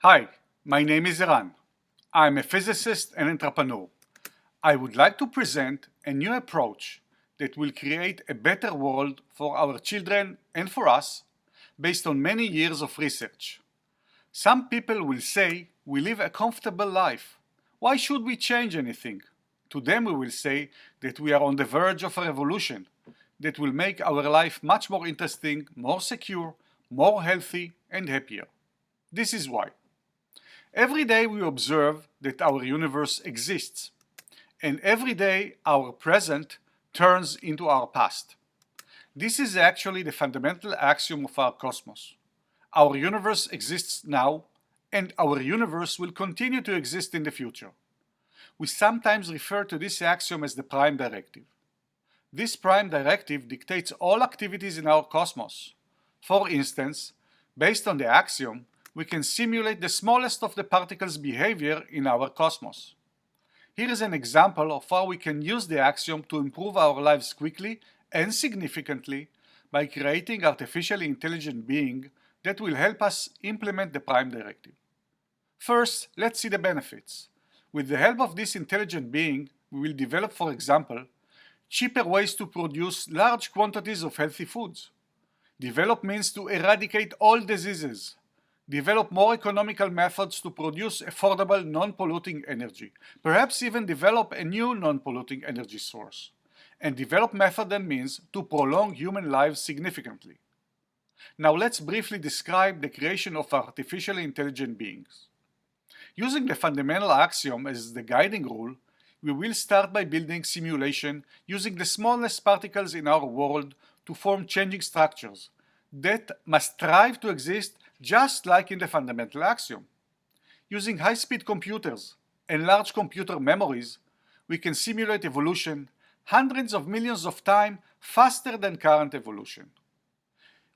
Hi, my name is Eran. I'm a physicist and entrepreneur. I would like to present a new approach that will create a better world for our children and for us based on many years of research. Some people will say we live a comfortable life. Why should we change anything? To them we will say that we are on the verge of a revolution that will make our life much more interesting, more secure, more healthy and happier. This is why. Every day we observe that our universe exists, and every day our present turns into our past. This is actually the fundamental axiom of our cosmos. Our universe exists now, and our universe will continue to exist in the future. We sometimes refer to this axiom as the prime directive. This prime directive dictates all activities in our cosmos. For instance, based on the axiom, we can simulate the smallest of the particles' behavior in our cosmos. Here is an example of how we can use the axiom to improve our lives quickly and significantly by creating artificially intelligent beings that will help us implement the prime directive. First, let's see the benefits. With the help of this intelligent being, we will develop, for example, cheaper ways to produce large quantities of healthy foods. Develop means to eradicate all diseases. Develop more economical methods to produce affordable non-polluting energy. Perhaps even develop a new non-polluting energy source. And develop methods and means to prolong human lives significantly. Now let's briefly describe the creation of artificially intelligent beings. Using the fundamental axiom as the guiding rule, we will start by building simulation using the smallest particles in our world to form changing structures that must strive to exist just like in the fundamental axiom. Using high-speed computers and large computer memories, we can simulate evolution hundreds of millions of times faster than current evolution.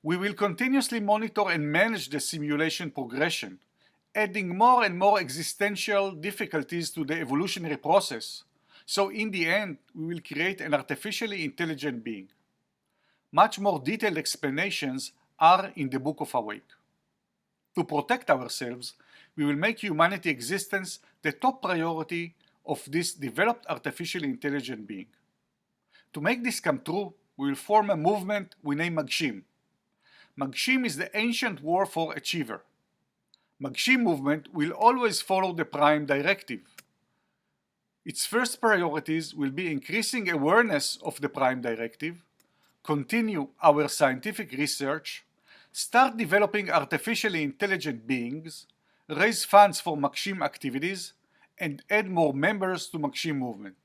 We will continuously monitor and manage the simulation progression, adding more and more existential difficulties to the evolutionary process, so in the end we will create an artificially intelligent being. Much more detailed explanations are in the Book of Awake. To protect ourselves, we will make humanity existence the top priority of this developed artificially intelligent being. To make this come true, we will form a movement we name Magshim. Magshim is the ancient word for achiever. Magshim movement will always follow the prime directive. Its first priorities will be increasing awareness of the prime directive, continue our scientific research, start developing artificially intelligent beings, raise funds for Magshim activities, and add more members to Magshim movement.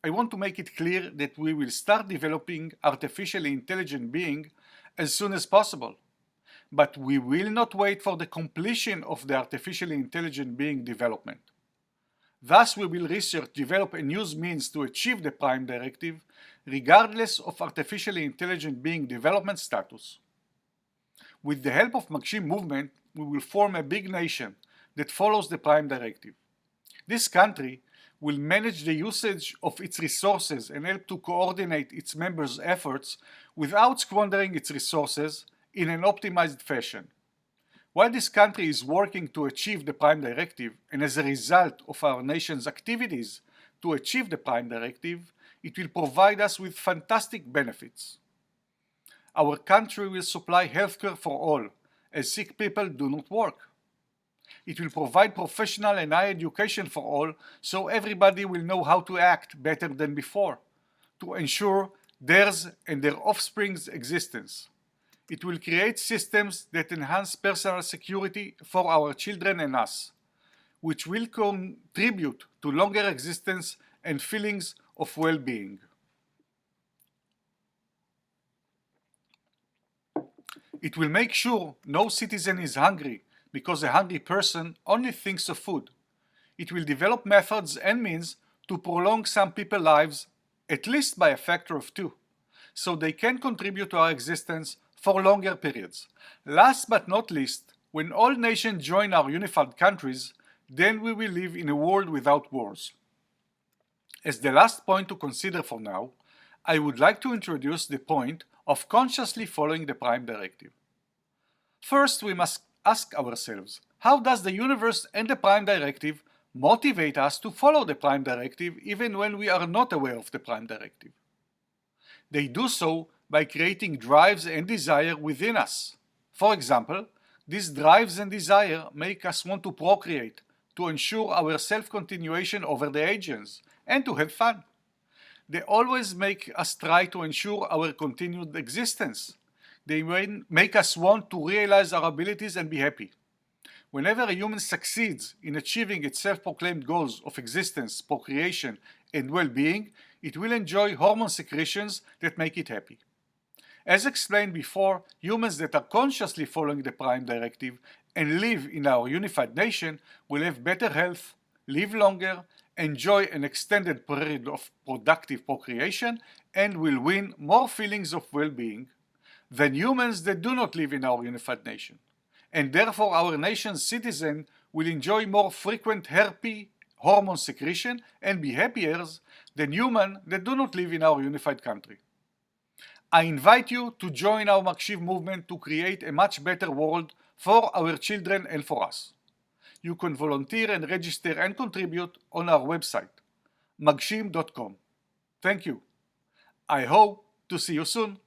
I want to make it clear that we will start developing artificially intelligent beings as soon as possible. But we will not wait for the completion of the artificially intelligent being development. Thus, we will develop and use means to achieve the prime directive regardless of artificially intelligent being development status. With the help of Magshim movement, we will form a big nation that follows the prime directive. This country will manage the usage of its resources and help to coordinate its members' efforts without squandering its resources in an optimized fashion. While this country is working to achieve the prime directive, and as a result of our nation's activities to achieve the prime directive, it will provide us with fantastic benefits. Our country will supply healthcare for all, as sick people do not work. It will provide professional and high education for all, so everybody will know how to act better than before, to ensure theirs and their offspring's existence. It will create systems that enhance personal security for our children and us, which will contribute to longer existence and feelings of well-being. It will make sure no citizen is hungry because a hungry person only thinks of food. It will develop methods and means to prolong some people's lives at least by a factor of 2, so they can contribute to our existence for longer periods. Last but not least, when all nations join our unified countries, then we will live in a world without wars. As the last point to consider for now, I would like to introduce the point of consciously following the prime directive. First, we must ask ourselves, How does the universe and the Prime Directive motivate us to follow the Prime Directive even when we are not aware of the Prime Directive? They do so by creating drives and desire within us. For example, these drives and desire make us want to procreate, to ensure our self-continuation over the ages, and to have fun. They always make us try to ensure our continued existence. They make us want to realize our abilities and be happy. Whenever a human succeeds in achieving its self-proclaimed goals of existence, procreation, and well-being, it will enjoy hormone secretions that make it happy. As explained before, humans that are consciously following the Prime Directive and live in our unified nation will have better health, live longer, enjoy an extended period of productive procreation, and will win more feelings of well-being than humans that do not live in our unified nation. And therefore our nation's citizens will enjoy more frequent happy hormone secretion and be happier than humans that do not live in our unified country. I invite you to join our Magshim movement to create a much better world for our children and for us. You can volunteer and register and contribute on our website, magshim.com. Thank you. I hope to see you soon.